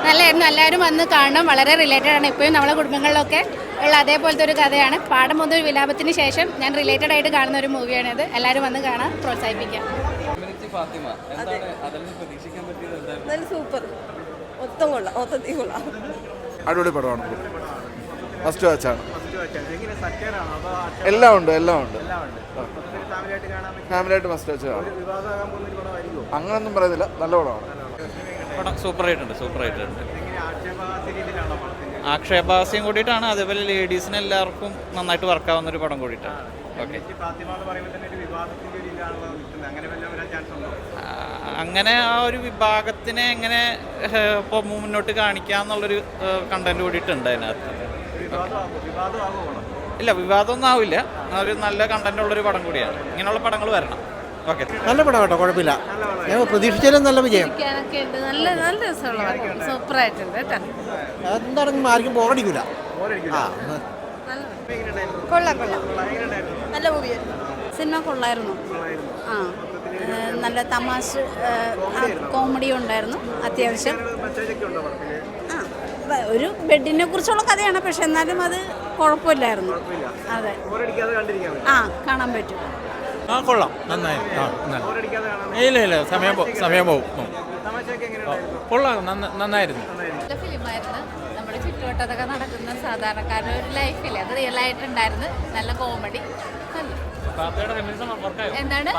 നല്ലായിരുന്നു. എല്ലാവരും വന്ന് കാണണം. വളരെ റിലേറ്റഡ് ആണ്. ഇപ്പോഴും നമ്മളെ കുടുംബങ്ങളിലൊക്കെ ഉള്ള അതേപോലത്തെ ഒരു കഥയാണ്. പാഠം മുതൽ വിലാപത്തിന് ശേഷം ഞാൻ റിലേറ്റഡ് ആയിട്ട് കാണുന്ന ഒരു മൂവിയാണിത്. എല്ലാവരും വന്ന് കാണാൻ പ്രോത്സാഹിപ്പിക്കാം. നല്ല സൂപ്പർ, മൊത്തം കൊള്ളാം, മൊത്തത്തിൽ കൊള്ളാം. അടിപൊളി പടമാണ്. ഫസ്റ്റ് വാച്ചാണ്. എല്ലാം ഉണ്ട്. ഫാമിലിയായിട്ട് ഫസ്റ്റ് വാച്ച് കാണാം. അങ്ങനൊന്നും പറയുന്നില്ല, നല്ല പടമാണ്. പടം സൂപ്പറായിട്ടുണ്ട്. ആക്ഷേപാസ്യം കൂടിയിട്ടാണ്. അതേപോലെ ലേഡീസിന് എല്ലാവർക്കും നന്നായിട്ട് വർക്കാവുന്ന ഒരു പടം കൂടിയിട്ടാണ്. ഓക്കെ, അങ്ങനെ ആ ഒരു വിഭാഗത്തിനെ എങ്ങനെ ഇപ്പോൾ മുന്നോട്ട് കാണിക്കാന്നുള്ളൊരു കണ്ടന്റ് കൂടിയിട്ടുണ്ട് അതിനകത്ത്. ഇല്ല, വിവാദമൊന്നും ആവില്ല. ഒരു നല്ല കണ്ടന്റ് ഉള്ളൊരു പടം കൂടിയാണ്. ഇങ്ങനെയുള്ള പടങ്ങൾ വരണം. ഓക്കെ, നല്ല പടം കേട്ടോ, കുഴപ്പമില്ല. ഞാൻ പ്രതീക്ഷിച്ചാലും നല്ല വിജയം. നല്ല രസമുള്ള സൂപ്പറായിട്ടുണ്ട് കേട്ടോ. എന്താണെങ്കിലും ആർക്കും ബോറടിക്കില്ല. കൊള്ളാം, നല്ല മൂവിയായിരുന്നു. സിനിമ കൊള്ളായിരുന്നു. നല്ല തമാശ കോമഡി ഉണ്ടായിരുന്നു അത്യാവശ്യം. ഒരു ബെഡിനെ കുറിച്ചുള്ള കഥയാണ്, പക്ഷെ എന്നാലും അത് കുഴപ്പമില്ലായിരുന്നു. അതെ, കാണാൻ പറ്റും. കൊള്ളാം, നന്നായി. ഇല്ല, സമയം പോകും. കൊള്ളാം, നന്നായിരുന്നു. നല്ല ഫിലിമായിരുന്നു. നമ്മുടെ ചുറ്റുവട്ടത്തൊക്കെ നടക്കുന്ന സാധാരണക്കാരുടെ ഒരു ലൈഫില്ലേ, അത് റിയൽ ആയിട്ടുണ്ടായിരുന്നു. നല്ല കോമഡി. എന്താണ്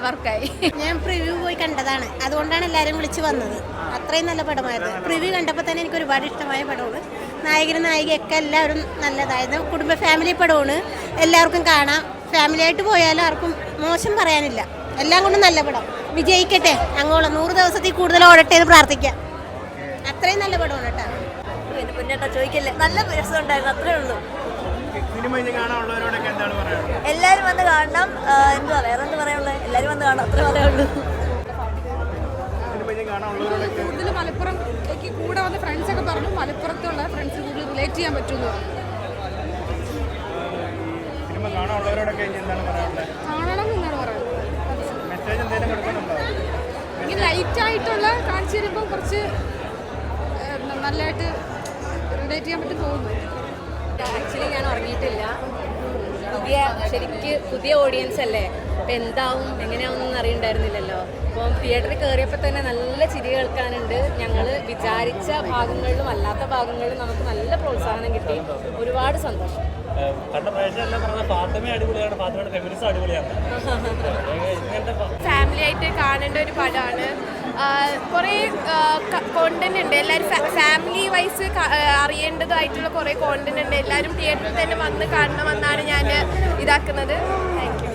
വർക്കായി. ഞാൻ പ്രിവ്യൂ പോയി കണ്ടതാണ്, അതുകൊണ്ടാണ് എല്ലാവരും വിളിച്ചു വന്നത്. അത്രയും നല്ല പടമായിരുന്നു. പ്രിവ്യൂ കണ്ടപ്പോൾ തന്നെ എനിക്ക് ഒരുപാട് ഇഷ്ടമായ പടമാണ്. നായകനും നായികയൊക്കെ എല്ലാവരും നല്ലതായിരുന്നു. കുടുംബ ഫാമിലി പടമാണ്, എല്ലാവർക്കും കാണാം. ഫാമിലിയായിട്ട് പോയാലും ആർക്കും മോശം പറയാനില്ല. എല്ലാം കൊണ്ടും നല്ല പടം. വിജയിക്കട്ടെ, അങ്ങോളം 100 ദിവസത്തിൽ കൂടുതൽ ഓടട്ടെ എന്ന് പ്രാർത്ഥിക്കാം. അത്രയും നല്ല പടമാണ് കേട്ടോ. മുന്നേട്ടാ ചോദിക്കല്ലേ, നല്ല രസമുണ്ടായിരുന്നു, അത്രേ ഉള്ളൂ. എല്ലാവരും വന്ന് കാണണം. എന്തുവാ വേറെ എന്ത് പറയാനുള്ളത്? എല്ലാവരും വന്ന് കാണണം, അത്രേ പറയാനുള്ളൂ. കൂടുതൽ മലപ്പുറം കൂടെ വന്ന ഫ്രണ്ട്സൊക്കെ പറഞ്ഞു, മലപ്പുറത്തുള്ള ഫ്രണ്ട്സ് കൂടുതൽ റിലേറ്റ് ചെയ്യാൻ പറ്റുമെന്ന് പറഞ്ഞു. കാണണം എന്നാണ് പറയുന്നത്. ഇങ്ങനെ ലൈറ്റായിട്ടുള്ള കാണിച്ചു തരുമ്പോൾ കുറച്ച് നല്ലതായിട്ട് റിലേറ്റ് ചെയ്യാൻ പറ്റും തോന്നുന്നു. ആക്ച്വലി ഞാൻ ഉറങ്ങിയിട്ടില്ല. പുതിയ ഓഡിയൻസ് അല്ലേ, അപ്പം എന്താവും എങ്ങനെയാവുന്നൊന്നും അറിയണ്ടായിരുന്നില്ലല്ലോ. അപ്പം തിയേറ്ററിൽ കയറിയപ്പോൾ തന്നെ നല്ല ചിരി കേൾക്കാനുണ്ട്. ഞങ്ങൾ വിചാരിച്ച ഭാഗങ്ങളിലും അല്ലാത്ത ഭാഗങ്ങളിലും നമുക്ക് നല്ല പ്രോത്സാഹനം കിട്ടി. ഒരുപാട് സന്തോഷം. ഫാമിലി ആയിട്ട് കാണേണ്ട ഒരു പടമാണ്. കുറേ കോണ്ടന്റ് ഉണ്ട്. എല്ലാവരും ഫാമിലി വൈസ് അറിയേണ്ടതായിട്ടുള്ള കുറേ കോണ്ടന്റ് ഉണ്ട്. എല്ലാവരും തിയേറ്ററിൽ തന്നെ വന്ന് കാണണമെന്നാണ് ഞാൻ ഇതാക്കുന്നത്. Thank you.